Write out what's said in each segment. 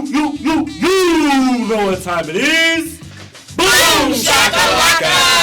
You know what time it is. Boom shakalaka!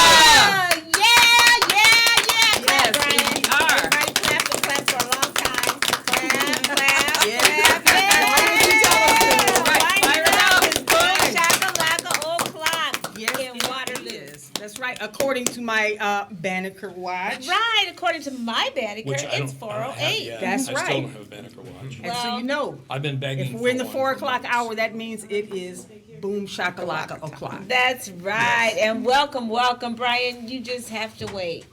According to my Banneker watch. Right, according to my Banneker, it's 4:08. That's right. I still don't have a Banneker watch. And so you know, I've been begging. If we're in the 4 o'clock hour, that means it is boom shakalaka o'clock. That's right. Yes. And welcome, Brian. You just have to wait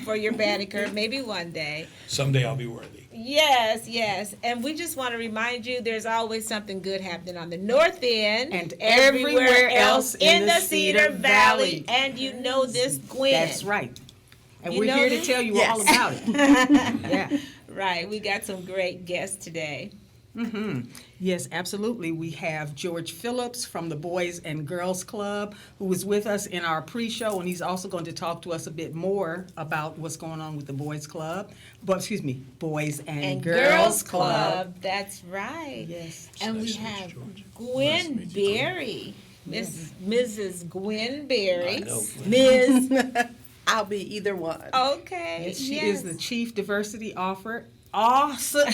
for your Banneker, maybe one day. Someday I'll be worthy. Yes. And we just want to remind you there's always something good happening on the north end and everywhere else in the Cedar Valley. And you know this, Gwen. That's right. And we're here to tell you all about it. Yeah. Right. We got some great guests today. Mm-hmm. Yes, absolutely. We have George Phillips from the Boys and Girls Club, who was with us in our pre-show, and he's also going to talk to us a bit more about what's going on with the Boys Boys and Girls Club. That's right. Yes. And we have Gwenne Berry, Mrs. Gwenne Berry, Ms. I'll be either one. Okay. Yes, she is the Chief Diversity Officer. Officer.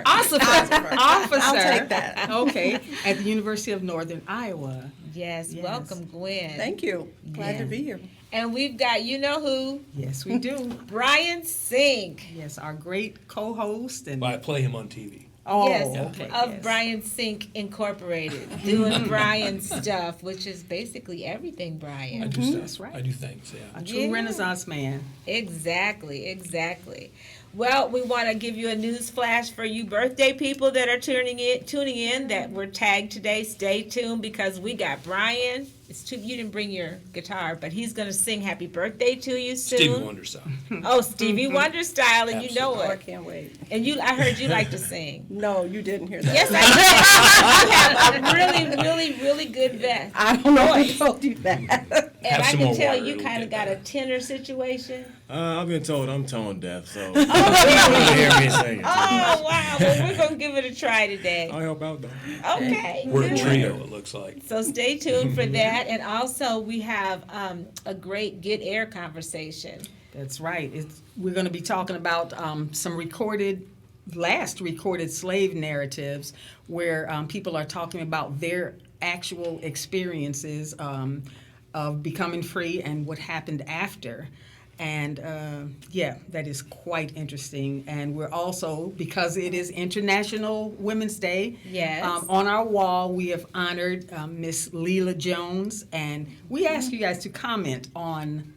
I'll take that. Okay, at the University of Northern Iowa. Yes. Welcome, Gwen. Thank you. Glad to be here. And we've got, you know who? Yes, we do. Bryan Sink. Yes, our great co-host. And I play him on TV. Oh, yes, okay. Of Bryan Sink Incorporated, doing Bryan stuff, which is basically everything Bryan. I do stuff. That's right. I do things, yeah. A true Renaissance man. Exactly. Well, we want to give you a news flash for you birthday people that are tuning in that were tagged today. Stay tuned because we got Bryan. You didn't bring your guitar, but he's going to sing happy birthday to you soon. Stevie Wonder style. Oh, Stevie Wonder style, and you know it. Oh, I can't wait. And I heard you like to sing. No, you didn't hear that. Yes, I did. You have a really good vest. I don't know who told you that. And I can tell you kind of got a tenor situation. I've been told I'm tone deaf, so you hear me singing. Oh, wow. Well, we're going to give it a try today. I'll help out, though. Okay. We're a trio, it looks like. So stay tuned for that. And also, we have a great Get Air conversation. That's right. We're going to be talking about some last recorded slave narratives where people are talking about their actual experiences of becoming free and what happened after. And that is quite interesting. And we're also, because it is International Women's Day, on our wall we have honored Miss Leela Jones. And we ask you guys to comment on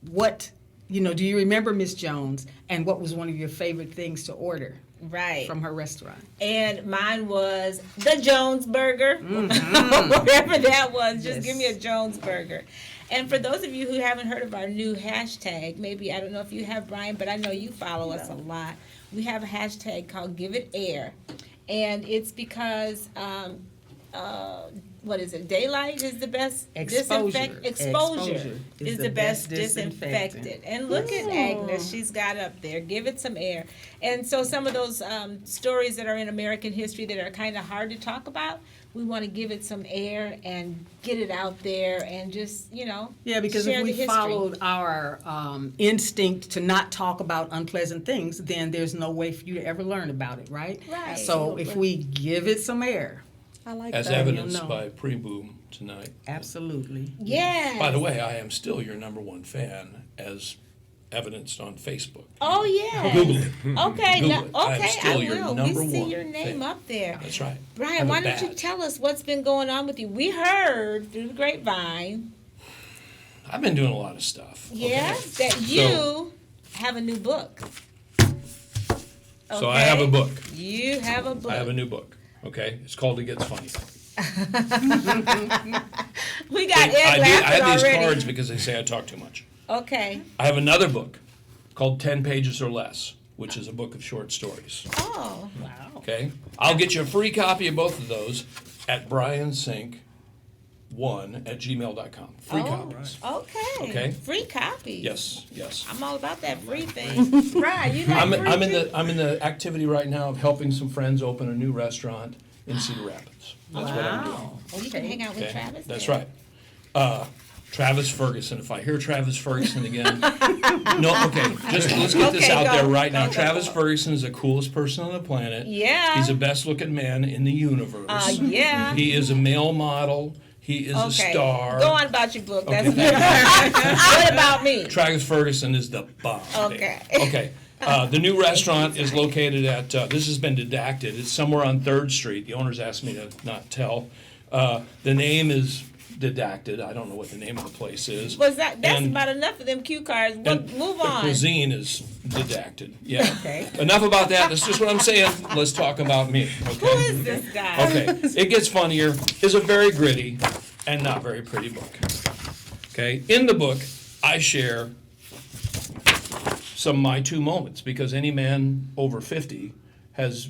what, do you remember Miss Jones and what was one of your favorite things to order? Right. From her restaurant. And mine was the Jones Burger. Whatever that was, just give me a Jones Burger. And for those of you who haven't heard of our new hashtag, maybe, I don't know if you have, Bryan, but I know you follow us a lot. We have a hashtag called Give It Air. And it's because, what is it? Daylight is the best Exposure is the best disinfectant. And look at Agnes, she's got up there. Give it some air. And so some of those stories that are in American history that are kind of hard to talk about, we want to give it some air and get it out there and just, because share if we the history. followed our instinct to not talk about unpleasant things, then there's no way for you to ever learn about it, right? Right. So if we give it some air. I like as that. evidenced by Pre-Boom tonight. Absolutely. Yes. By the way, I am still your number one fan, as evidenced on Facebook. Oh, yeah. Google it. Okay. Google it. I am still I will. your number We see one your name fan. up there. That's right. Bryan, why don't you tell us what's been going on with you? We heard through the grapevine. I've been doing a lot of stuff. Yeah, that you have a new book. So I have a book. You have a book. I have a new book. Okay, it's called It Gets Funny. We got Ed laughing I have these already. cards because they say I talk too much. Okay. I have another book called 10 Pages or Less, which is a book of short stories. Oh. Wow. Okay? I'll get you a free copy of both of those at bryansink1@gmail.com. Free copies. Okay. Okay. Free copy. Yes. I'm all about that free thing. Right. You like I'm in the activity right now of helping some friends open a new restaurant in Cedar Rapids. That's what I'm doing. Wow. Well, you can hang out with Okay, Travis. that's then. right. Travis Ferguson. If I hear Travis Ferguson again, no. Okay, just let's get this Okay, out go. there right now. Go. Travis Ferguson is the coolest person on the planet. Yeah. He's the best-looking man in the universe. Yeah. He is a male model. He is a Okay. star. Go on about your book. That's Okay. what about me? Travis Ferguson is the bomb. Okay. baby. Okay. The new restaurant is located at, this has been redacted. It's somewhere on 3rd Street. The owners asked me to not tell. The name is redacted. I don't know what the name of the place is. Was that's And- about enough of them cue cards. and Move the on. cuisine is redacted. Yeah. Okay. Enough about that. That's just what I'm saying. Let's talk about me. Okay. Who is this guy? Okay, it gets funnier. It's a very gritty and not very pretty book. Okay, in the book, I share some My Two moments because any man over 50 has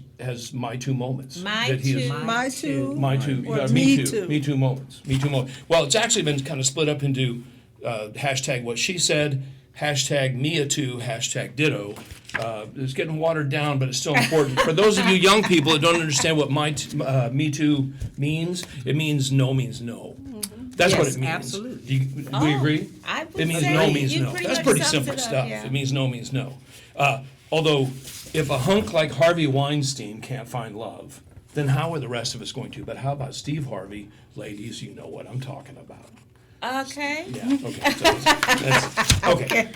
My Two moments. My that he is- Two. My two. My Two. Or Me Me Too. Too. Me Too moments. Me Too moments. Well, it's actually been kind of split up into hashtag what she said, hashtag Mia Too, hashtag ditto. It's getting watered down, but it's still important. For those of you young people that don't understand what Me Too means, it means no means no. That's what Yes, it means. absolutely. Do you agree? I would It means say no means you no. pretty That's much pretty sums simple it up, stuff. yeah. It means no means no. Although, if a hunk like Harvey Weinstein can't find love, then how are the rest of us going to? But how about Steve Harvey? Ladies, you know what I'm talking about. Okay. Yeah, okay. So okay.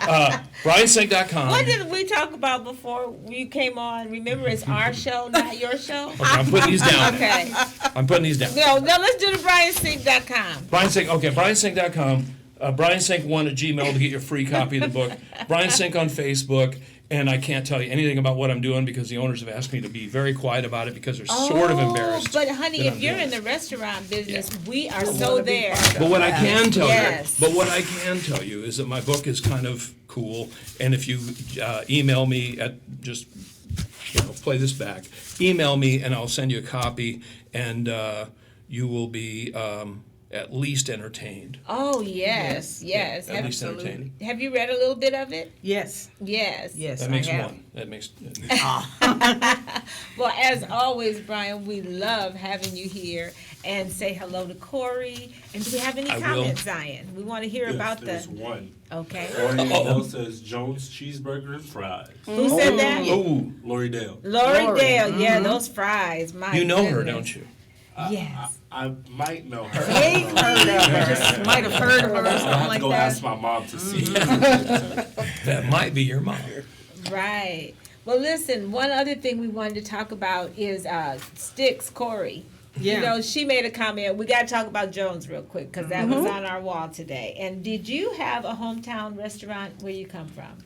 BryanSink.com. What did we talk about before you came on? Remember, it's our show, not your show. Okay, I'm putting these down. Okay. I'm putting these down. No, let's do the BryanSink.com. Bryan Sink, okay, BryanSink.com. BryanSink1 @gmail to get your free copy of the book. Bryan Sink on Facebook. And I can't tell you anything about what I'm doing because the owners have asked me to be very quiet about it because they're sort of embarrassed. But honey, that if I'm you're doing in the it. restaurant business, we are so there. But what I can tell Yes. you is that my book is kind of cool. And if you email me at just play this back, email me and I'll send you a copy, and you will be at least entertained. Oh yes, yes. At least absolutely. entertained. Have you read a little bit of it? Yes. Yes. Yes. That makes I have. one. That makes. Well, as always, Bryan, we love having you here. And say hello to Corey. And do we have any I will. comments, Zion? We want to hear about There's the. one. Okay. Lori Dale says Jones cheeseburger and fries. Who said that? Oh, Lori Dale. Lori Dale. Yeah, those fries. My you know her, goodness. don't you? Yes. I might know her. Ain't heard of her. Just might have heard of her or I'll something have to like go that. ask my mom to see. That might be your mom. Right. Well, listen, one other thing we wanted to talk about is Sticks Corey. Yeah. You know, she made a comment. We got to talk about Jones real quick because that was on our wall today. And did you have a hometown restaurant where you come from?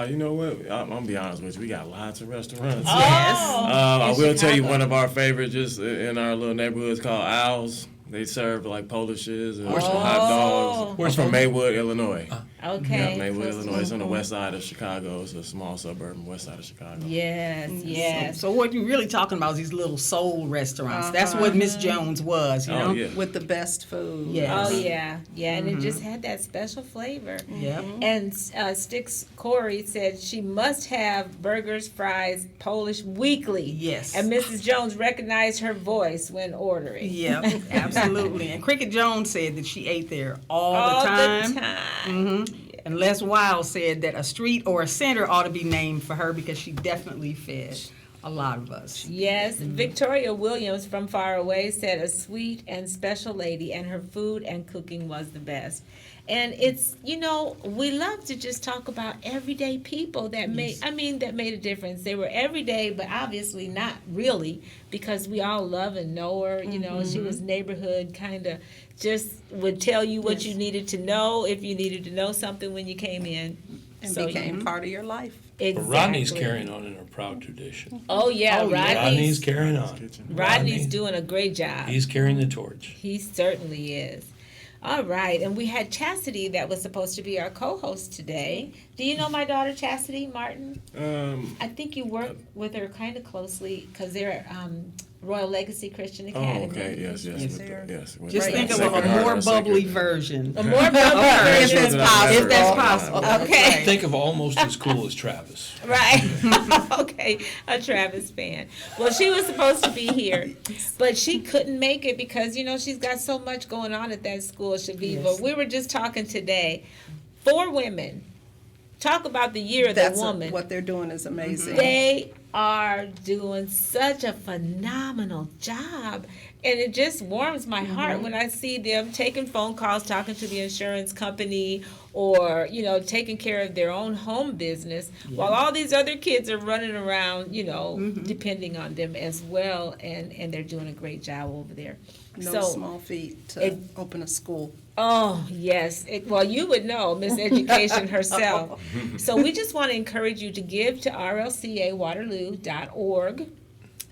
You know what? I'm gonna be honest with you. We got lots of restaurants. Oh, I in will tell you Chicago. one of our favorites just in our little neighborhood is called Owls. They serve like Polishes and hot dogs. Where's I'm from home? Maywood, Illinois. Okay. Yeah, Maywood, Close to Illinois. It's on the home. west side of Chicago. It's a small suburb on the west side of Chicago. Yes, yes. So what you're really talking about is these little soul restaurants. That's what Miss Jones was, you know? Oh, yeah. With the best food. Yes. Oh yeah, yeah, and it just had that special flavor. Yep. And Sticks Corey said she must have burgers, fries, Polish weekly. Yes. And Mrs. Jones recognized her voice when ordering. Yep, absolutely. And Cricket Jones said that she ate there all All the time. the time. And Les Wild said that a street or a center ought to be named for her because she definitely fed a lot of us. Yes, Victoria Williams from far away said a sweet and special lady, and her food and cooking was the best. And it's, you know, we love to just talk about everyday people that made a difference. They were everyday, but obviously not really, because we all love and know her. You know, she was neighborhood kind of, just would tell you what you needed to know if you needed to know something when you came in. And So, became part of your life. But Rodney's carrying on in a proud tradition. Oh yeah, yeah. Rodney's carrying on. Rodney's doing a great job. He's carrying the torch. He certainly is. All right, and we had Chastity that was supposed to be our co-host today. Do you know my daughter Chastity Martin? I think you work with her kind of closely because they're at Royal Legacy Christian Academy. Oh, okay. Yes. With Just the think of Sacred a Heart more of bubbly Sacred- version. A more bubbly If version. that's possible. If that's possible. Okay. Think of almost as cool as Travis. Right. Okay. a Travis fan. Well, she was supposed to be here, but she couldn't make it because, she's got so much going on at that school, Chaveevah. Yes. We were just talking today. 4 women. Talk about the year of the woman. What they're doing is amazing. They are doing such a phenomenal job. And it just warms my heart when I see them taking phone calls, talking to the insurance company, or, taking care of their own home business, while all these other kids are running around, depending on them as well. And they're doing a great job over there. No small feat to open a school. Oh, yes. Well, you would know, Miss Education herself. So we just want to encourage you to give to rlcawaterloo.org.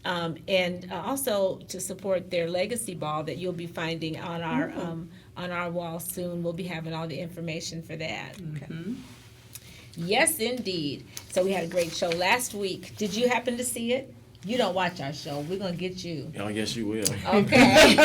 And also to support their legacy ball that you'll be finding on our wall soon. We'll be having all the information for that. Okay. Yes, indeed. So we had a great show last week. Did you happen to see it? You don't watch our show. We're gonna get you. Oh, yes, you will. Okay.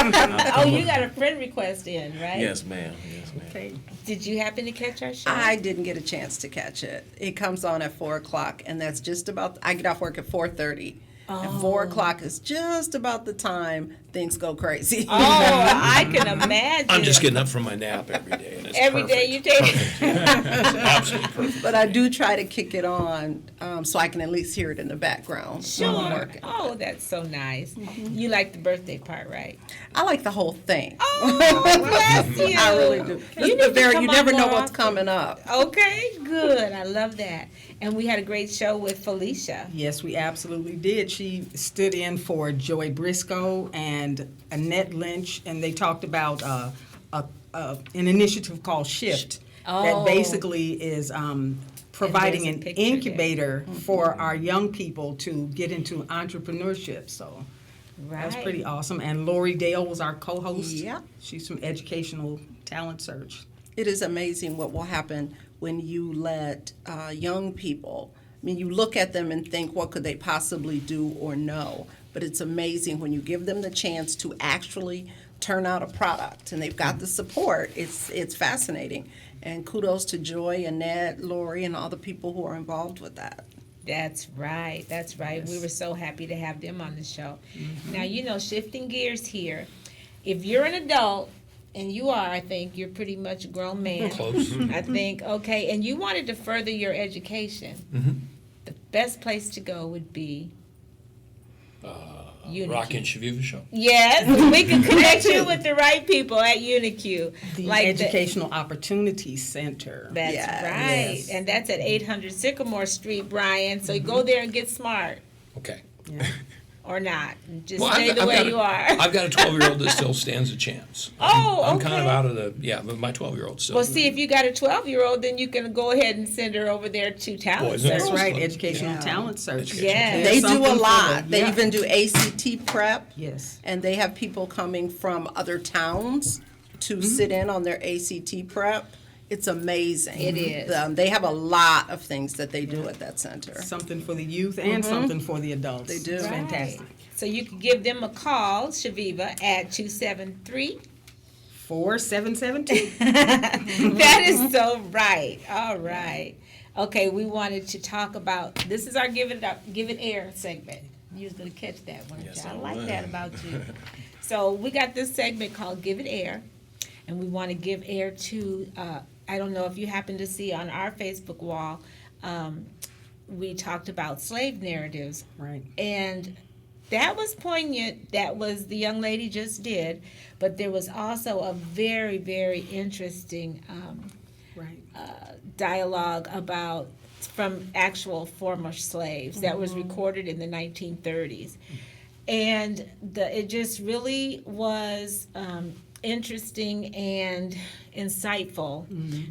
Oh, you got a friend request in, right? Yes, ma'am. Yes, ma'am. Okay. Did you happen to catch our show? I didn't get a chance to catch it. It comes on at 4 o'clock, and that's just about. I get off work at 4:30. And 4 o'clock is just about the time things go crazy. Oh, I can imagine. I'm just getting up from my nap every day, and it's Every day you take perfect. It's absolutely perfect. But I do try to kick it on so I can at least hear it in the background while I'm Sure. working. Oh, that's so nice. You like the birthday part, right? I like the whole thing. Oh, bless you. I really do. You need to come You on never know more what's often. coming up. Okay, good. I love that. And we had a great show with Felicia. Yes, we absolutely did. She stood in for Joy Briscoe and Annette Lynch, and they talked about an initiative called Shift Oh. that basically is providing And an there's a picture there. incubator for our young people to get into entrepreneurship. So Right. that was pretty awesome. And Lori Dale was our co-host. Yeah. She's from Educational Talent Search. It is amazing what will happen when you let young people, I mean, you look at them and think, what could they possibly do or know? But it's amazing when you give them the chance to actually turn out a product, and they've got the support. It's fascinating. And kudos to Joy, Annette, Lori, and all the people who are involved with that. That's right. That's right. Yes. We were so happy to have them on the show. Now, shifting gears here, if you're an adult, and you are, I think, you're pretty much a grown man. Close. I think, okay, and you wanted to further your education, the best place to go would be Unique. Rocki and Chaveevah show. Yes, we can connect you with the right people at UNIQ. The Like Educational Opportunity Center. That's Yes. right. Yes. And that's at 800 Sycamore Street, Bryan. So you go there and get smart. Okay. Yeah. Or not. Just Well, stay the way you are. I've got a 12-year-old that still stands a chance. Oh, I'm kind of okay. out of but my 12-year-old still. Well, see, if you got a 12-year-old, then you can go ahead and send her over there to Talent Boys and Search. That's girls right, club. Educational Yeah. Talent Search. Yeah. There's They do something a for lot. them. They Yeah. even do ACT prep. Yes. And they have people coming from other towns to sit in on their ACT prep. It's amazing. It is. They have a lot of things that they do at that center. Something for the youth and something for the adults. They do. It's Right. fantastic. So you can give them a call, Chaveevah, at 273. 4772. That is so right. All right. Okay, we wanted to talk about, this is our Give It Air segment. You was going to catch that one. Yes, I I like was. that about you. So we got this segment called Give It Air, and we want to give air to, I don't know if you happen to see on our Facebook wall, we talked about slave narratives. Right. And that was poignant. That was the young lady just did. But there was also a very, very interesting Right. dialogue about from actual former slaves that was recorded in the 1930s. And it just really was interesting and insightful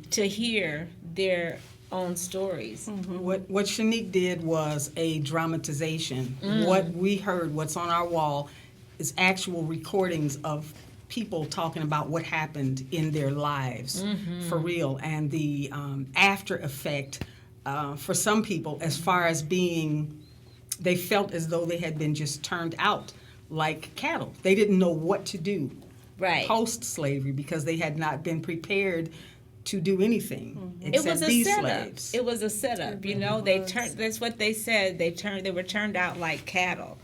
to hear their own stories. What Shanique did was a dramatization. What we heard, what's on our wall, is actual recordings of people talking about what happened in their lives for real, and the after effect for some people, as far as being, they felt as though they had been just turned out like cattle. They didn't know what to do Right. post-slavery because they had not been prepared to do anything It except was a be setup. slaves. It was a setup. You know, they turned. That's what they said. They were turned out like cattle.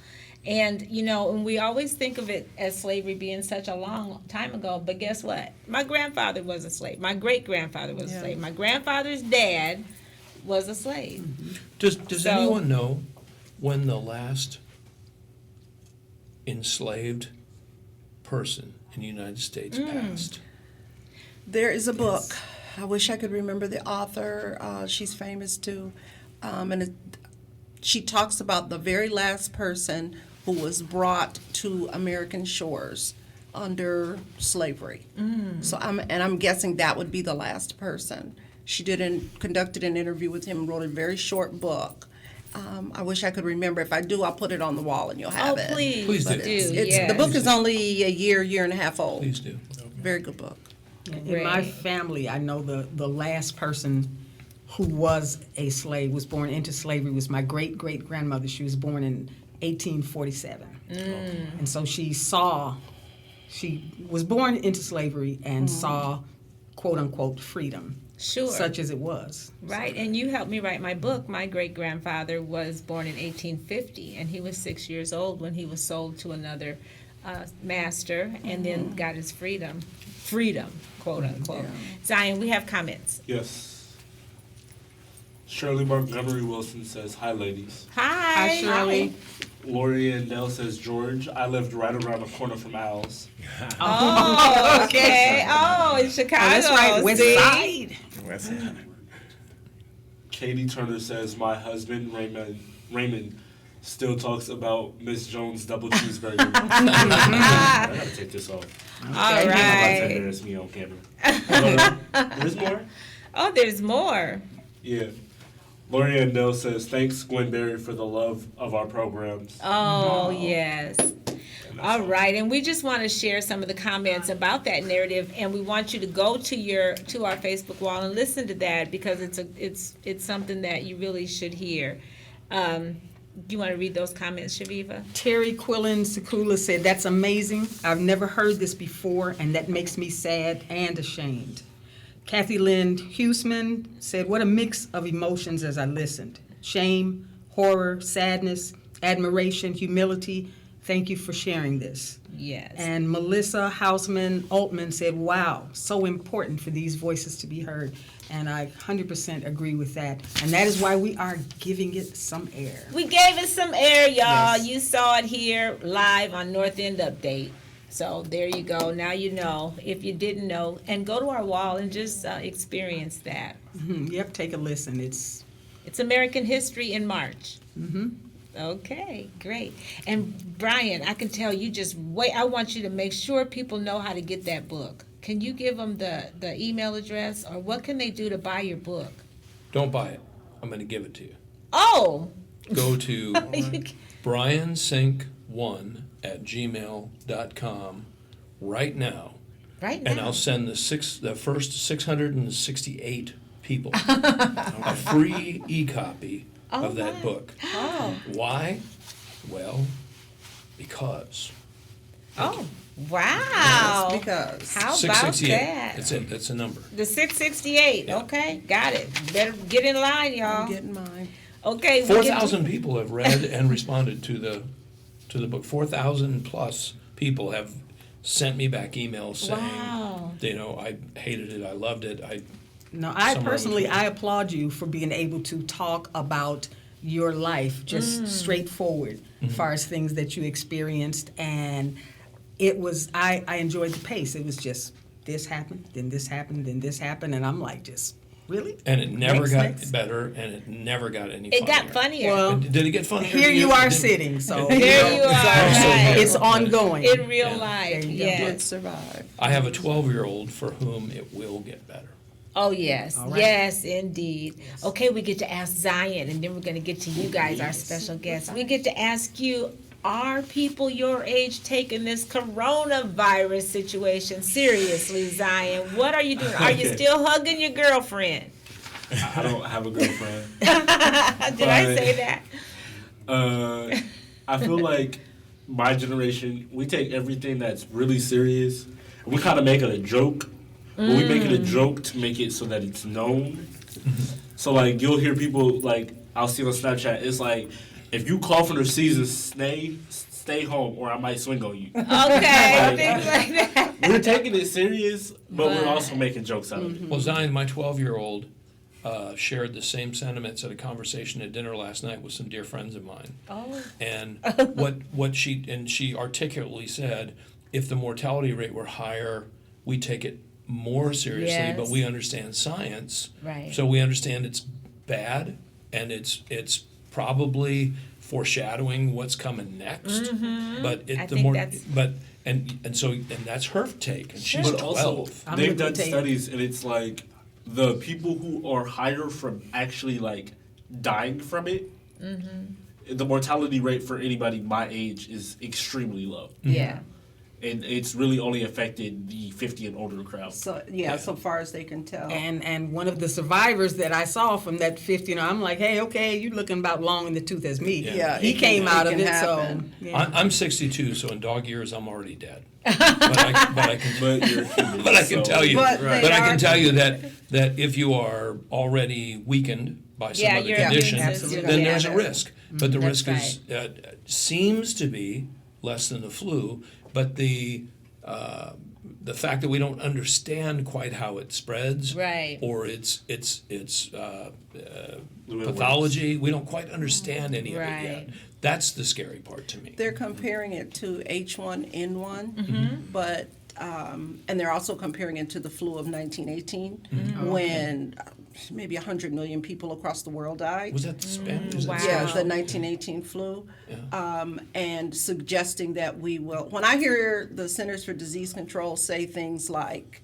And, you know, and we always think of it as slavery being such a long time ago, but guess what? My grandfather was a slave. My great-grandfather was a slave. My grandfather's dad was a slave. Does So- anyone know when the last enslaved person in the United States passed? There is a book. I wish I could remember the author. She's famous too. She talks about the very last person who was brought to American shores under slavery. So I'm guessing that would be the last person. She conducted an interview with him and wrote a very short book. I wish I could remember. If I do, I'll put it on the wall and you'll have Oh, it. please, Please do. The book is only a year and a half old. Please do. Very good book. In my Right. family, I know the last person who was a slave, was born into slavery, was my great-great-grandmother. She was born in 1847. And so she was born into slavery and saw, quote-unquote, freedom, Sure. such as it was. Right, and you helped me write my book. My great-grandfather was born in 1850, and he was 6 years old when he was sold to another master and then got his freedom, quote-unquote. Zion, we have comments. Yes. Shirley Montgomery Wilson says, "Hi, ladies." Hi. Hi, Shirley. Lori Andell says, "George, I lived right around the corner from Al's." Oh, okay. Oh, in Chicago. Oh, that's right, West see? Side. Katie Turner says, "My husband, Raymond still talks about Miss Jones' double cheeseburger." I gotta take this off. All I'm about to right. embarrass me on camera. There's more? Oh, there's more. Yeah. Lori Andell says, "Thanks, Gwenne Berry, for the love of our programs." Oh, yes. And that's All right, and we just want to share some of the comments about that narrative, and we want you to go to our Facebook wall and listen to that because it's something that you really should hear. Do you want to read those comments, Chaveevah? Terry Quillen Sekula said, "That's amazing. I've never heard this before, and that makes me sad and ashamed." Kathy Lynn Huseman said, "What a mix of emotions as I listened. Shame, horror, sadness, admiration, humility. Thank you for sharing this." Yes. And Melissa Hausman Altman said, "Wow, so important for these voices to be heard." And I 100% agree with that. And that is why we are giving it some air. We gave it some air, y'all. Yes. You saw it here live on North End Update. So there you go. Now you know. If you didn't know, and go to our wall and just experience that. Yep, take a listen. It's American History in March. Okay, great. And Bryan, I can tell you just wait. I want you to make sure people know how to get that book. Can you give them the email address, or what can they do to buy your book? Don't buy it. I'm going to give it to you. Oh, Go to you bryansink1@gmail.com right now, right now. and I'll send the first 668 people a free e-copy of that book. Oh, Why? Well, because. oh, wow. Because How about 668. that? That's a number. The 668. Yeah. Okay, got it. Better get in line, y'all. I'm getting mine. Okay, we can- 4,000 people have read and responded to the book. 4,000 plus people have sent me back emails saying, Wow. I hated it, I loved it, No, Somewhere I in personally, between. I applaud you for being able to talk about your life just straightforward as far as things that you experienced. And it was, I enjoyed the pace. It was just, this happened, then this happened, then this happened. And I'm like, just, really? and it never Next, got next. better, and it never got any It funnier. got funnier. Well, Did it get funnier? here to you It are didn't. sitting, so. There you are, right. It's ongoing. In real Yeah. life, There you go. yes. Did survive. I have a 12-year-old for whom it will get better. Oh, yes. All right. Yes, indeed. Okay, we get to ask Zion, and then we're going to get to you guys, our special guests. We get to ask you, are people your age taking this coronavirus situation seriously, Zion? What are you doing? Are you still hugging your girlfriend? I don't have a girlfriend. Did I say that? I feel like my generation, we take everything that's really serious, and we kind of make it a joke. but we make it a joke to make it so that it's known. So like you'll hear people like I'll see on Snapchat. It's like if you call for the season, stay home or I might swing on you. Okay, things like that. We're taking it serious, but we're also making jokes out of it. Well, Zion, my 12-year-old, shared the same sentiments at a conversation at dinner last night with some dear friends of mine. Oh. And what she articulately said, if the mortality rate were higher, we take it more seriously, Yes. but we understand science. Right. So we understand it's bad and it's probably foreshadowing what's coming next. But I it the think more that's- but and that's her take and she's But 12. also, I'm they've gonna done take- studies, and it's like the people who are higher from actually like dying from it. The mortality rate for anybody my age is extremely low, Yeah. and it's really only affected the 50 and older crowd. So, yeah, so far as they can tell. And one of the survivors that I saw from that 50, I'm like, hey, okay, you looking about long in the tooth as me. Yeah, He it came can- out it of can it, happen. so. Yeah. I'm 62, so in dog years I'm already dead. But I can But you're human, But I can so- tell you, But but, they I can are- tell you that if you are already weakened by some Yeah, other your condition, immune system then is there's a down. risk. But the That's risk is seems to be less than the flu. But the fact that we don't understand quite how it spreads, Right. or its The way it pathology, we don't quite understand any of it Right. yet. That's the scary part to me. They're comparing it to H1N1, but and they're also comparing it to the flu of 1918, when maybe 100 million people across the world died. Was that the Spanish? Was that Wow. Yeah, Spanish? the 1918 flu, Yeah. and suggesting that we will. When I hear the Centers for Disease Control say things like,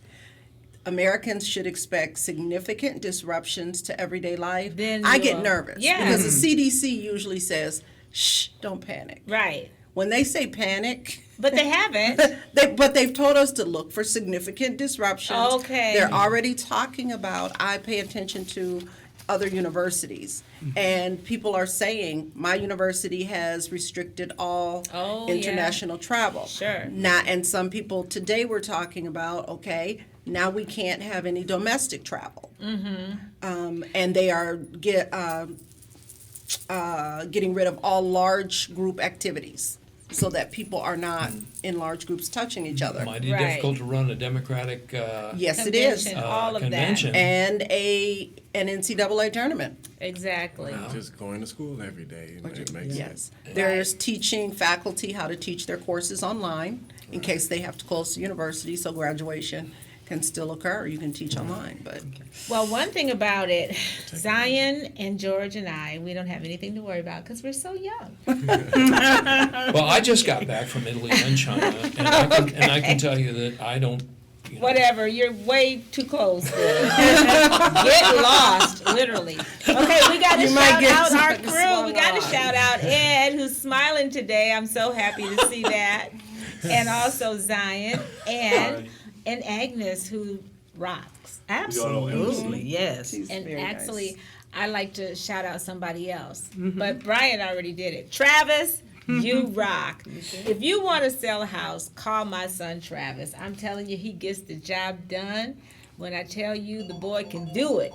Americans should expect significant disruptions to everyday life, Then I you get will. nervous. Yeah. Because the CDC usually says, shh, don't panic. Right. When they say panic, But they haven't. but they've told us to look for significant disruptions. Okay. They're already talking about, I pay attention to other universities. And people are saying, my university has restricted all Oh, yeah. international travel. Sure. Now, and some people today were talking about, okay, now we can't have any domestic travel. And they are getting rid of all large group activities so that people are not in large groups touching each other. Mighty Right. difficult to run a democratic Yes, it is. Convention, all of convention. that. And an NCAA tournament. Exactly. Just going to school every day. It makes Yes. There's teaching faculty how to teach their courses online in case they have to close the university, so graduation can still occur. You can teach online, but Well, one thing about it, Zion and George and I, we don't have anything to worry about because we're so young. Well, I just got back from Italy and China, and I can tell you that I don't. You know, Whatever, you're way too close. Get lost, literally. Okay, we got to You might shout get out our something crew. We got to swung on. shout out Ed, who's smiling today. I'm so happy to see that. And also Zion and Agnes, who rocks. Absolutely, yes. she's And very actually, nice. I like to shout out somebody else. But Brian already did it. Travis, you rock. If you want to sell a house, call my son Travis. I'm telling you, he gets the job done. When I tell you the boy can do it.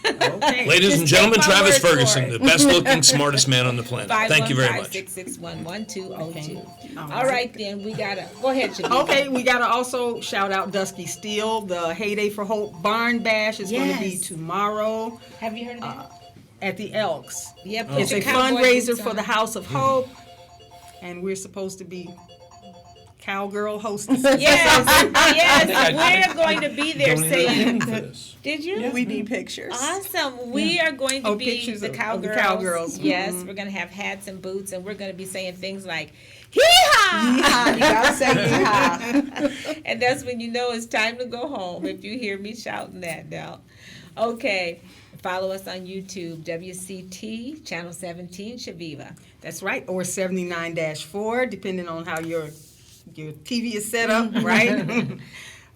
Okay. Ladies and Just gentlemen, take my Travis word for Ferguson, it. the best looking, smartest man on the planet. Thank you very much. 515-661-1202. All right, then we gotta go ahead, Chaveevah. Okay, we gotta also shout out Dusky Steel. The Heyday for Hope Barn Bash is going to be Yes. tomorrow Have you heard of that? at the Elks. Yeah, put It's your a cowboy fundraiser boots for on. the House of Hope, and we're supposed to be cowgirl hostess. Yes, we're going to be there Donated saying. for this. Did you? We need pictures. Awesome. We are going to Oh, be pictures the of the cowgirls. cowgirls. Yes, Mhm. we're going to have hats and boots, and we're going to be saying things like, hee-haw! Yeehaw, you gotta say yeehaw. And that's when you know it's time to go home, if you hear me shouting that now. Okay. Follow us on YouTube, WCT, Channel 17, Chaveevah. That's right, or 79-4, depending on how your TV is set up, right?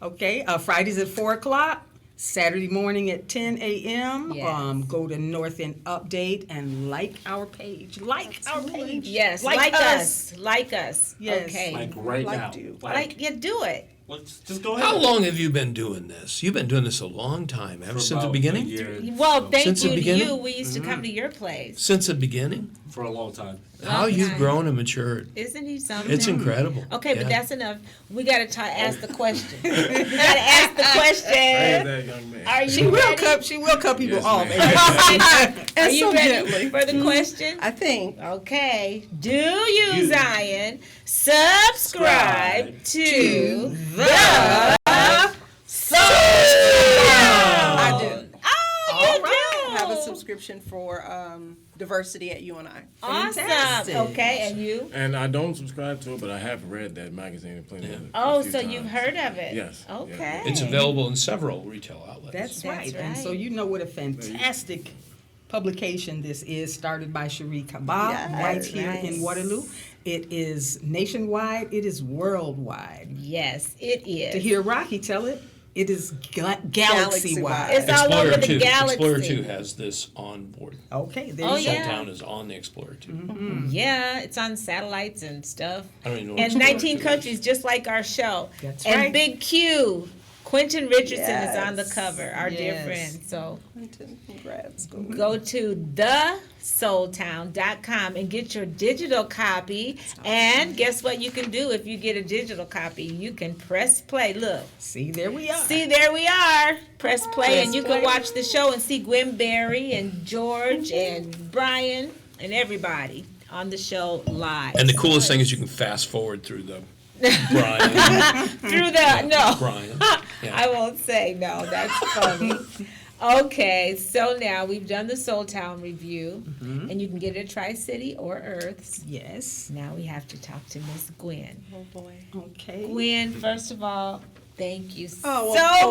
Okay, Fridays at 4 o'clock, Saturday morning at 10 a.m. Yes. Go to North End Update and like our page. Like our page. Yes, like us. Like us. Yes. Okay. Like right now. Liked you. Like, yeah, do it. Let's just go ahead. How long have you been doing this? You've been doing this a long time, For ever since the about a beginning? year, Well, thank Since the you to beginning? you. We used to come to your place. Since the beginning? for a long time. How Long you've time. grown and matured. Isn't he something? It's incredible. Okay, but Yeah. that's enough. We got to ask the question. We got to ask the question. Praise that young man. Are you She will ready? cut people Yes, off. ma'am. Are you so ready gently. for the question? I think. Okay. Do you, Zion, subscribe to the Soul? I do. Oh, you do. I have a subscription for diversity at UNI. Awesome. Fantastic. Okay, and you? And I don't subscribe to it, but I have read that magazine plenty of Oh, a few so times. you've heard of it? Yes. Okay. It's available in several retail outlets. That's That's right. And so right. you know what a fantastic publication this is, started by Chaveevah Yes. right here Nice. in Waterloo. It is nationwide. It is worldwide. Yes, it is. To hear Rocki tell it, it is galaxy-wide. Galaxy-wide. It's all Explorer over the 2. galaxy. Explorer 2 has this on board. Okay, there Oh, you go. yeah. Soultown is on the Explorer 2. Yeah, it's on satellites and stuff. I don't even know what And Explorer 19 2 countries, just like our show. That's and right. Big Q, Quentin Richardson is on the Yes. cover, our dear Yes. friend. So Clinton in grad school. go to thesoultown.com and get your digital copy. And guess what you can do if you get a digital copy? You can press play. Look. See, there we are. See, there we are. Press play, and you play. can watch the show and see Gwenne Berry and George and Bryan and everybody on the show live. And the coolest thing is you can fast forward through the Bryan. Through the no, Bryan. Yeah. I won't say no. That's funny. Okay, so now we've done the Soul Town review, and you can get it at Tri-City or Earths. Yes. Now we have to talk to Miss Gwenne. Oh boy. Okay. Gwen, first of all, thank you Oh, so of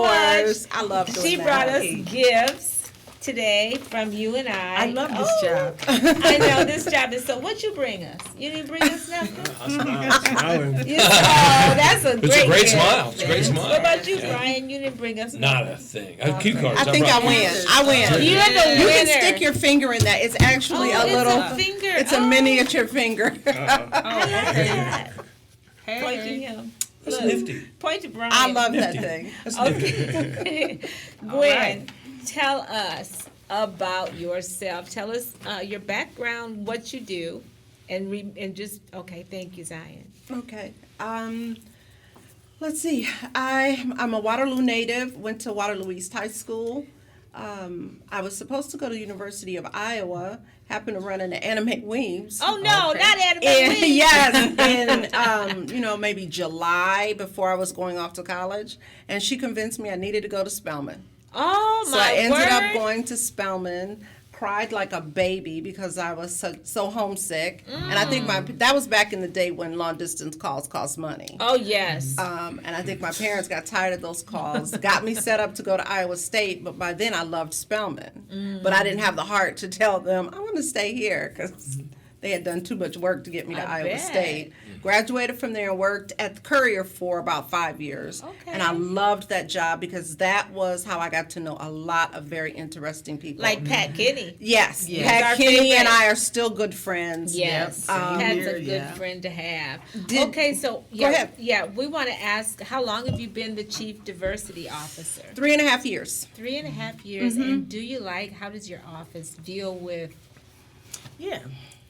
course. much. I love doing She that. brought us gifts today from you and I. I love this Oh, job. I know this job is so. What you bring us? You didn't bring us nothing. Smiling. That's a great. It's a great gift. smile. It's a great smile. What about you, Yeah. Brian? You didn't bring us Not a nothing. thing. Cue cards. I think I brought win. cue I win. You're the You winner. can stick your finger in that. It's actually Oh, a it's little. a finger. It's a Oh. miniature finger. I like that. Hey. Point to him. That's Look, nifty. Point to Brian. I love that Nifty. thing. That's nifty. Okay. Gwen, right. tell us about yourself. Tell us your background, what you do, and just okay. Thank you, Zion. Okay. Let's see. I'm a Waterloo native. Went to Waterloo East High School. I was supposed to go to University of Iowa. Happened to run into Animate Weaves. Oh no, Okay. not Adam And, Wings. yes, in maybe July before I was going off to college, and she convinced me I needed to go to Spelman. Oh So my I ended up word. going to Spelman. Cried like a baby because I was so homesick, and I think that was back in the day when long distance calls cost money. Oh yes. And I think my parents got tired of those calls, got me set up to go to Iowa State, but by then I loved Spelman. But I didn't have the heart to tell them, I want to stay here, because they had done too much work to get me to I Iowa bet. State. Graduated from there and worked at the Courier for about 5 years. Okay. And I loved that job because that was how I got to know a lot of very interesting people. Like Pat Kinney. Yes, Yes. Our Pat Kinney favorite. and I are still good friends. Yes, Yep, same Pat's here, a good yeah. friend to have. Did- Okay, so yeah, ahead. yeah, we want to ask, how long have you been the chief diversity officer? 3.5 years. 3.5 years. And do you how does your office deal with? Yeah.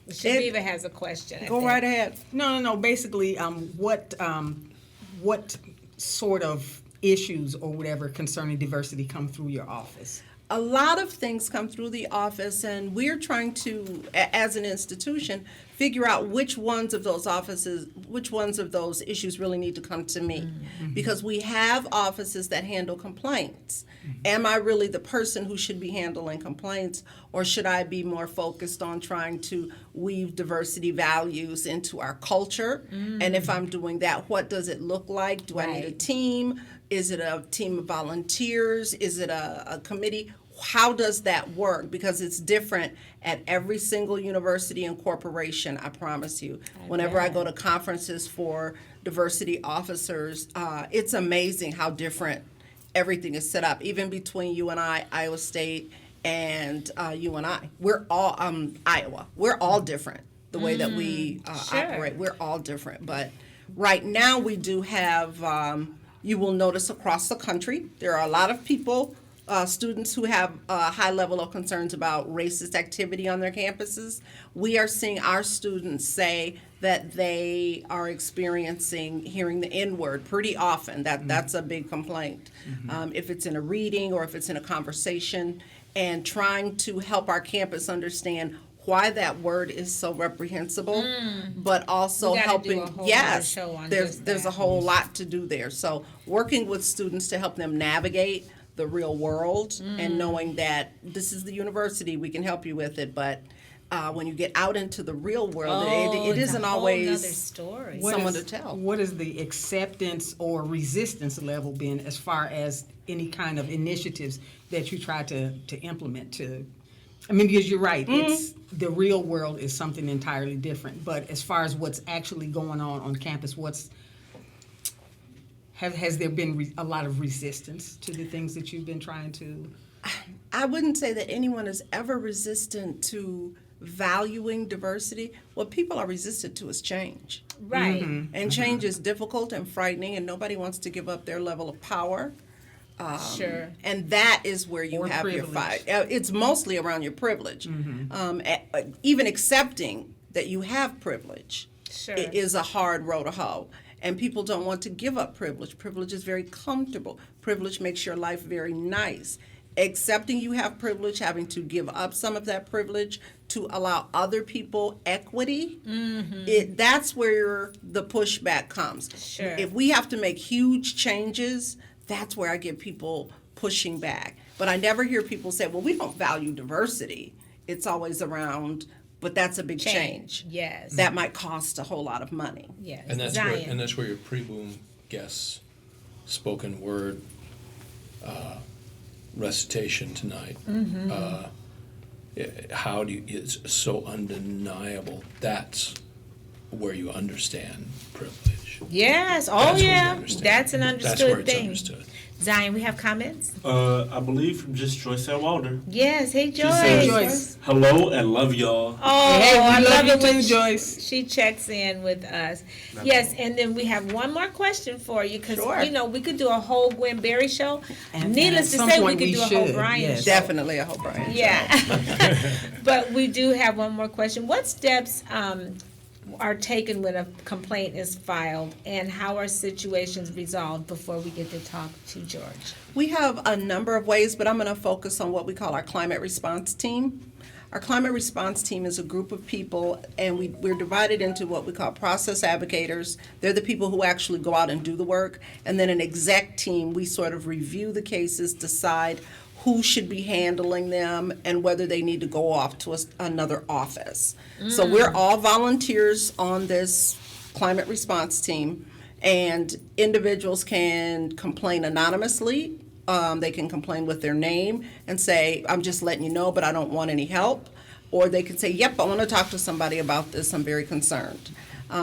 Chaveevah has a question. I Go think. right ahead. No. Basically, what sort of issues or whatever concerning diversity come through your office? A lot of things come through the office, and we're trying to, as an institution, figure out which ones of those issues really need to come to me. Because we have offices that handle complaints. Am I really the person who should be handling complaints, or should I be more focused on trying to weave diversity values into our culture? And if I'm doing that, what does it look like? Do I need a Right. team? Is it a team of volunteers? Is it a committee? How does that work? Because it's different at every single university and corporation, I promise you. Whenever I go to conferences for diversity officers, it's amazing how different everything is set up, even between UNI, Iowa State, and UNI. We're all, Iowa, we're all different, the way that we Sure. operate. We're all different. But right now we do have You will notice across the country, there are a lot of people, students who have a high level of concerns about racist activity on their campuses. We are seeing our students say that they are experiencing hearing the N-word pretty often. That's a big complaint. If it's in a reading or if it's in a conversation, and trying to help our campus understand why that word is so reprehensible, but also We gotta do helping. a whole Yes, other show on there's just there's a that. whole lot to do there. So working with students to help them navigate the real world and knowing that this is the university, we can help you with it, but when you get out into the real world, it it's isn't a whole nother always story. What someone is- to tell. What is the acceptance or resistance level been as far as any kind of initiatives that you try to implement to? I mean, because you're right, it's the real world is something entirely different. But as far as what's actually going on campus, has there been a lot of resistance to the things that you've been trying to? I wouldn't say that anyone is ever resistant to valuing diversity. What people are resistant to is change. Right. And change is difficult and frightening, and nobody wants to give up their level of power. Sure. And that is where you Or have your privilege. fight. It's mostly around your privilege. Even accepting that you have privilege Sure. is a hard row to hoe. And people don't want to give up privilege. Privilege is very comfortable. Privilege makes your life very nice. Accepting you have privilege, having to give up some of that privilege to allow other people equity, that's where the pushback comes. Sure. If we have to make huge changes, that's where I get people pushing back. But I never hear people say, well, we don't value diversity. It's always around, but that's a big change. Yes. That might cost a whole lot of money. Yes. And that's Zion. where your pre-boom guests spoken word recitation tonight. How do you? It's so undeniable. That's where you understand privilege. Yes. Oh, That's where you yeah. understand. That's an That's understood where it's thing. understood. Zion, we have comments? I believe from just Joyce and Wilder. Yes. Hey, Joyce. says- Joyce. Hello and love y'all. Oh, Hey, we I love love you it when too, Joyce. she checks in with us. Yes, and then we have one more question for you because Sure. we could do a whole Gwenne Berry show. And Needless at to some say, we point could we do a whole should, Bryan yes. show. Definitely, I hope, Brian. Yeah. But we do have one more question. What steps are taken when a complaint is filed, and how are situations resolved before we get to talk to George? We have a number of ways, but I'm going to focus on what we call our climate response team. Our climate response team is a group of people, and we're divided into what we call process advocates. They're the people who actually go out and do the work. And then an exec team, we sort of review the cases, decide who should be handling them, and whether they need to go off to another office. So we're all volunteers on this climate response team, and individuals can complain anonymously. They can complain with their name and say, I'm just letting you know, but I don't want any help. Or they can say, yep, I want to talk to somebody about this. I'm very concerned.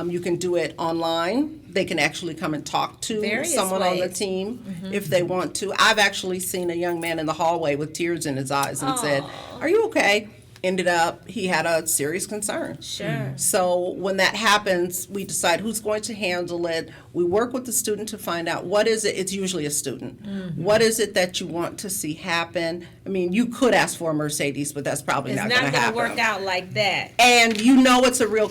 You can do it online. They can actually come and talk to Various someone on the ways. team if they want to. I've actually seen a young man in the hallway with tears in his eyes and said, are you okay? Ended up, he had a serious concern. Sure. So when that happens, we decide who's going to handle it. We work with the student to find out what is it. It's usually a student. What is it that you want to see happen? I mean, you could ask for a Mercedes, but that's probably It's not not going to going to happen. work out like that. And you know it's a real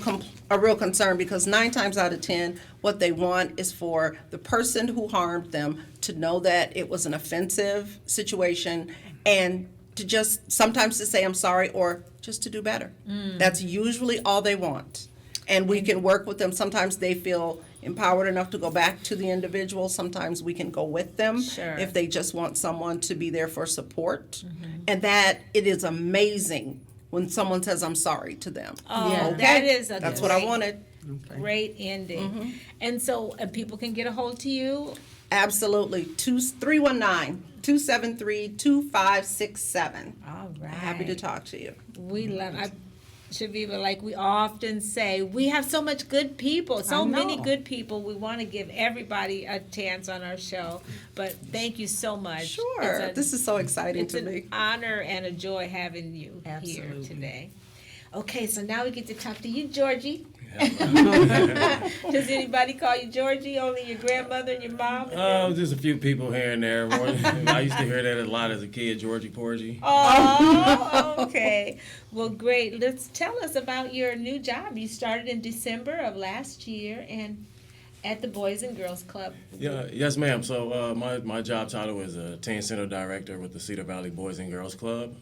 concern because 9 times out of 10, what they want is for the person who harmed them to know that it was an offensive situation and to just sometimes to say I'm sorry or just to do better. That's usually all they want. And we can work with them. Sometimes they feel empowered enough to go back to the individual. Sometimes we can go with them Sure. if they just want someone to be there for support. And that it is amazing when someone says I'm sorry to them. Oh, Yeah. that is a That's what I great- wanted. Great ending. And so people can get a hold to you. Absolutely. 319-273-2567. All right. Happy to talk to you. We love Chaveevah, like we often say, we have so much good people, so I know. many good people. We want to give everybody a chance on our show. But thank you so much. Sure. This is so exciting It's to an me. honor and a joy having you here Absolutely. today. Okay, so now we get to talk to you, Georgie. Does anybody call you Georgie? Only your grandmother and your mom? Just a few people here and there. I used to hear that a lot as a kid, Georgie Porgy. Oh, okay. Well, great. Let's tell us about your new job. You started in December of last year and at the Boys and Girls Club. Yeah, yes, ma'am. So my job title is a teen center director with the Cedar Valley Boys and Girls Club.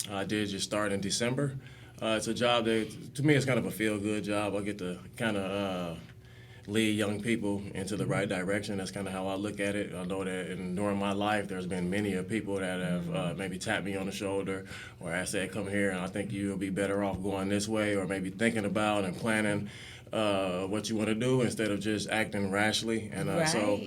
I did just start in December. It's a job that, to me, it's kind of a feel-good job. I get to kind of lead young people into the right direction. That's kind of how I look at it. I know that during my life, there's been many of people that have maybe tapped me on the shoulder or I said, come here, and I think you'll be better off going this way, or maybe thinking about and planning what you want to do instead of just acting rashly. And so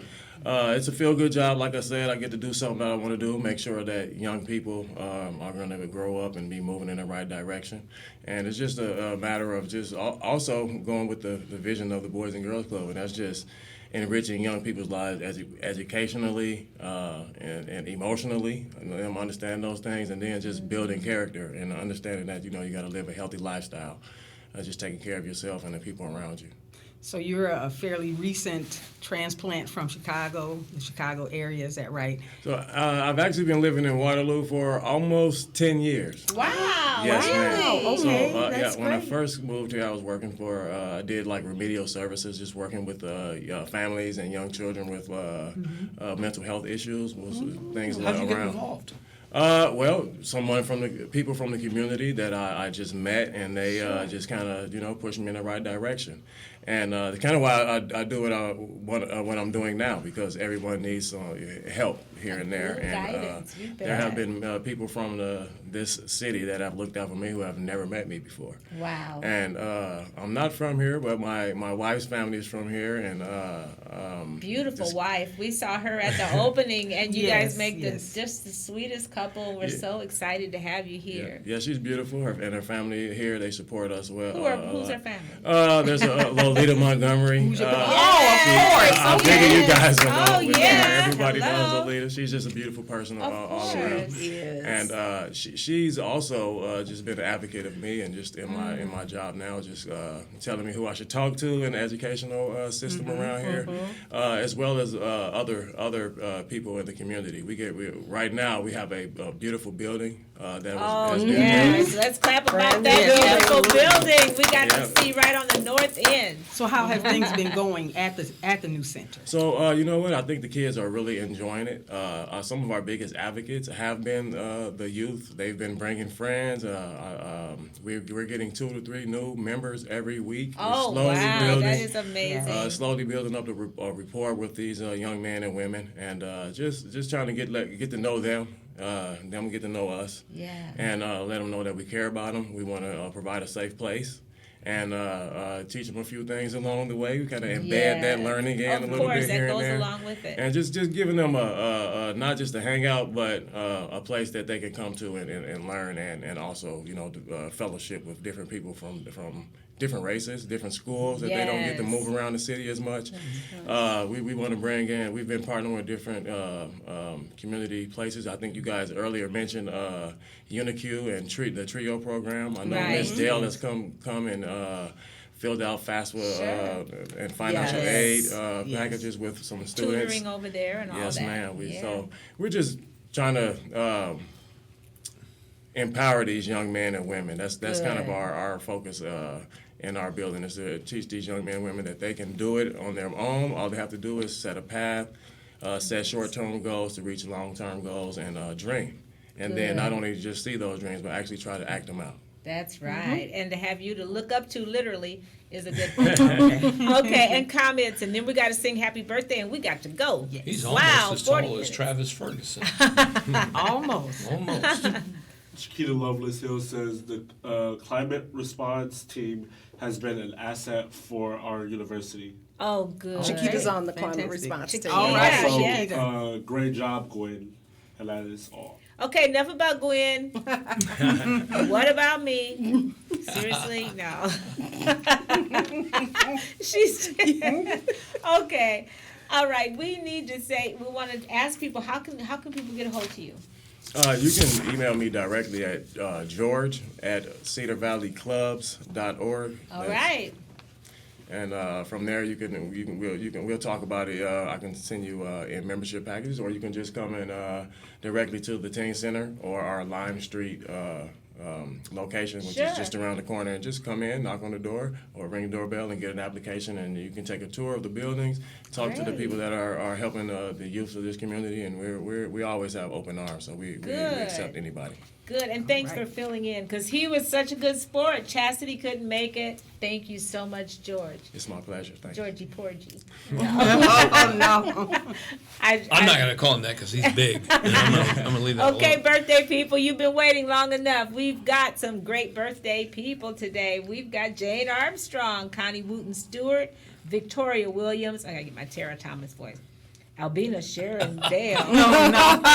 it's a feel-good job. Like I said, I get to do something that I want to do, make sure that young people are going to grow up and be moving in the right direction. And it's just a matter of just also going with the vision of the Boys and Girls Club, and that's just enriching young people's lives educationally and emotionally, and them understand those things, and then just building character and understanding that, you got to live a healthy lifestyle, just taking care of yourself and the people around you. So you're a fairly recent transplant from Chicago, the Chicago area, is that right? So I've actually been living in Waterloo for almost 10 years. Wow. Yes, ma'am. Wow, okay, So that's when I great. first moved here, I was working for, I did like remedial services, just working with families and young children with mental health issues, things How'd you get around. involved? Well, someone from the people from the community that I just met, and they just kind of pushed me in the right direction, and kind of why I do what I'm doing now, because everyone needs help here and there, and Guidance, you there have bet. been people from this city that have looked out for me who have never met me before. Wow. And I'm not from here, but my wife's family is from here, and Beautiful wife. We saw her at the opening, and you Yes, guys make yes. just the sweetest couple. We're Yeah. so excited to have you here. Yeah, she's beautiful. And her family here, they support us well. Who's her family? There's a Lolita Montgomery. Of course, I figure you guys would know. Oh, would know her. yeah. Everybody knows Hello. Lolita. She's just a beautiful person Of all course. around. Yes. And she's also just been an advocate of me, and just in my job now, just telling me who I should talk to in the educational system around here, as well as other people in the community. Right now we have a beautiful building that has been Yes. Let's clap about Brand that new. beautiful building. We got Yeah. to see right on the north end. So how have things been going at the new center? So, you know what? I think the kids are really enjoying it. Some of our biggest advocates have been the youth. They've been bringing friends. We're getting 2 to 3 new members every week. Oh, We're slowly wow. building, That is amazing. slowly building up the rapport with these young men and women, and just trying to get to know them. Them get to know us, Yeah. and let them know that we care about them. We want to provide a safe place, and teach them a few things along the way. We kind of embed that learning in a Of little course, bit here that and goes there, along with it. and just giving them a not just a hangout, but a place that they can come to and learn, and also fellowship with different people from different races, different schools that they don't get to Yes. move around the city as much. We want to bring in. We've been partnering with different community places. I think you guys earlier mentioned UniQ and the Trio program. I know Right. Ms. Dale has come and filled out FAFSA Sure. and financial Yes. aid Yes. packages with some students. Tutoring over there and all Yes, that. ma'am. Yeah. So we're just trying to empower these young men and women. That's kind of Good. our focus in our building, is to teach these young men and women that they can do it on their own. All they have to do is set a path, set short-term goals to reach long-term goals, and dream. And then not only just see those dreams, but actually try to act them out. That's right. And to have you to look up to literally is a good thing. Okay, and comments, and then we got to sing happy birthday, and we got to go. He's Wow, almost as 40 tall as minutes. Travis Ferguson. Almost. Almost. Chiquita Lovelace Hill says the climate response team has been an asset for our university. Oh, good. Chiquita's on the climate Fantastic. response team. All right, Yeah, So, yeah. Chiquita. great job, Gwen. And that is all. Okay, enough about Gwen. What about me? Seriously, no. She's okay. All right. We need to say. We want to ask people how can people get a hold of you? You can email me directly at George at cedarvalleyclubs.org. All right. And from there, we'll talk about it. I can send you in membership packages, or you can just come in directly to the teen center or our Lime Street location, which Sure. is just around the corner, and just come in, knock on the door, or ring the doorbell and get an application, and you can take a tour of the buildings, talk to the Great. people that are helping the youth of this community, and we always have open arms, so we accept anybody. Good, and thanks for filling in, because he was such a good sport. Chastity couldn't make it. Thank you so much, George. It's my pleasure. Thank you. Georgie Porgy. Oh, no. I'm not going to call him that because he's big. And I'm going to leave that Okay, alone. birthday people, you've been waiting long enough. We've got some great birthday people today. We've got Jane Armstrong, Connie Wooten Stewart, Victoria Williams. I got to get my Tara Thomas voice. Albina Sharon Dale.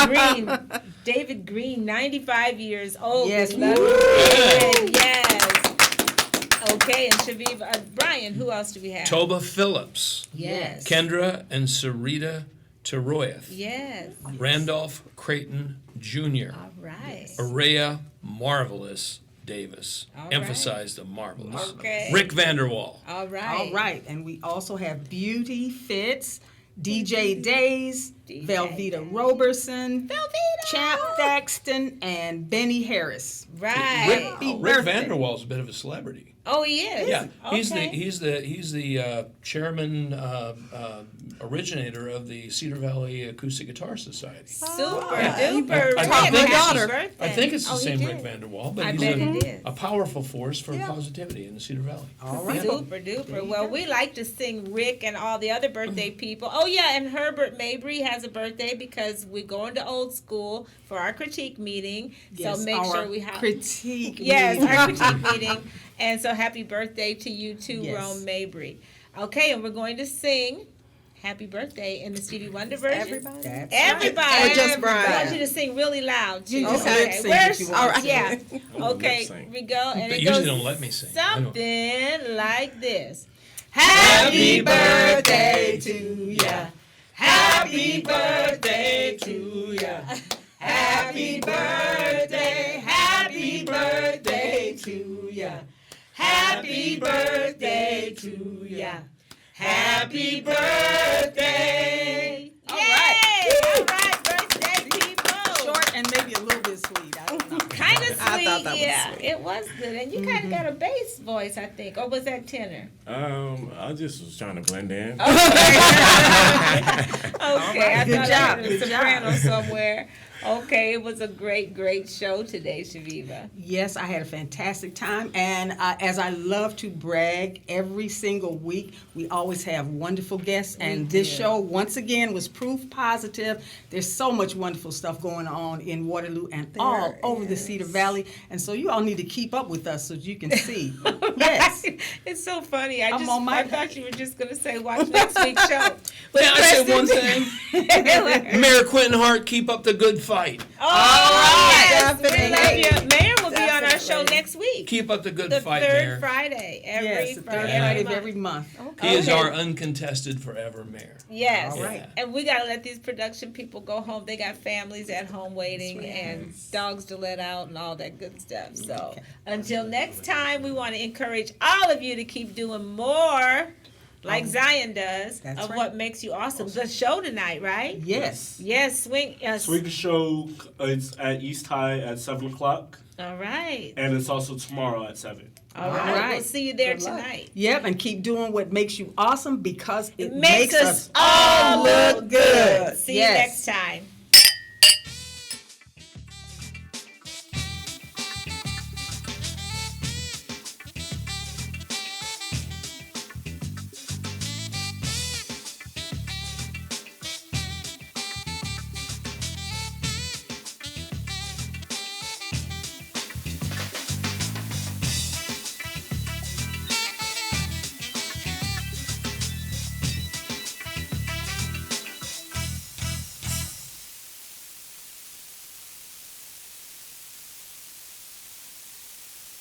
Green, David Green, 95 years old. Yes. We love you, David. Yes. Okay, and Chaveevah, Bryan, who else do we have? Toba Phillips, Yes. Kendra and Sarita Teroyeth, Yes. Randolph Creighton Jr., All right. Araya Marvelous Davis. All right. Emphasize the marvelous. Okay. Rick Vanderwall. All right. All right, and we also have Beauty Fitz, DJ Days, DJ Velveeta Roberson, Velveeta! Champ Daxton, and Benny Harris. Right. Happy Rick birthday. Vanderwall's a bit of a celebrity. Oh, he is. Yeah, he's Okay. the chairman originator of the Cedar Valley Acoustic Guitar Society. Super yeah. duper. I Rick, think happy daughter. birthday. I think it's the Oh, he same did. Rick Vanderwall, but I he's bet it is. a powerful force for positivity in the Cedar Valley. All right. Super duper. Well, we like to sing Rick and all the other birthday people. Oh, yeah, and Herbert Mabry has a birthday because we're going to old school for our critique meeting. Yes, so make our sure we have. critique. Yes, meeting. our critique meeting. And so happy birthday to you too, Yes. Rome Mabry. Okay, and we're going to sing Happy Birthday in the Stevie Wonder version. Everybody? That's Everybody. Or just Brian? I want you to sing really loud too. You just Okay. lip sync if Where's you want All right. to. yeah. I'm gonna Okay, lip sync. we go and They it usually goes don't let me sing. I don't- something like this. Happy birthday to ya. Happy birthday to ya. Happy birthday, happy birthday to ya. Happy birthday to ya. Happy birthday. All right. Yay! All right, birthday people. Short and maybe a little bit sweet. I don't know. Kind of sweet, I thought that was yeah. sweet. It was good, and you kind of got a bass voice, I think, or was that tenor? I just was trying to blend in. Okay, I Good thought job, I heard a good job. soprano somewhere. Okay, it was a great, great show today, Chaveevah. Yes, I had a fantastic time, and as I love to brag every single week, we always have wonderful guests, and this show, once again, was proof positive. There's so much wonderful stuff going on in Waterloo and all over the Cedar Valley, and so you all need to keep up with us so you can see. Yes. It's so funny. I I'm on my- thought you were just going to say, watch next week's show. But Can I say one Preston- thing? Mayor Quentin Hart, keep up the good fight. Oh, yes, we Definitely. love you. Mayor will be on our show Definitely. next week. Keep up the good The fight, third Mayor. Friday. Every Yes, the third Friday, Friday of month. every month. He is Okay. our uncontested forever mayor. Yes. All right. And we got to let these production people go home. They got families at home waiting and dogs to let out and all that good stuff. So until next time, we want to encourage all of you to keep doing more like Zion does That's of right. what makes you awesome. The show tonight, right? Yes. Yes, swing. Swing the show. It's at East High at 7:00, All right. and it's also tomorrow at 7. All right. right. We'll see you there Good luck. tonight. Yep, and keep doing what makes you awesome because it Makes makes us us all look good. See you Yes. next time.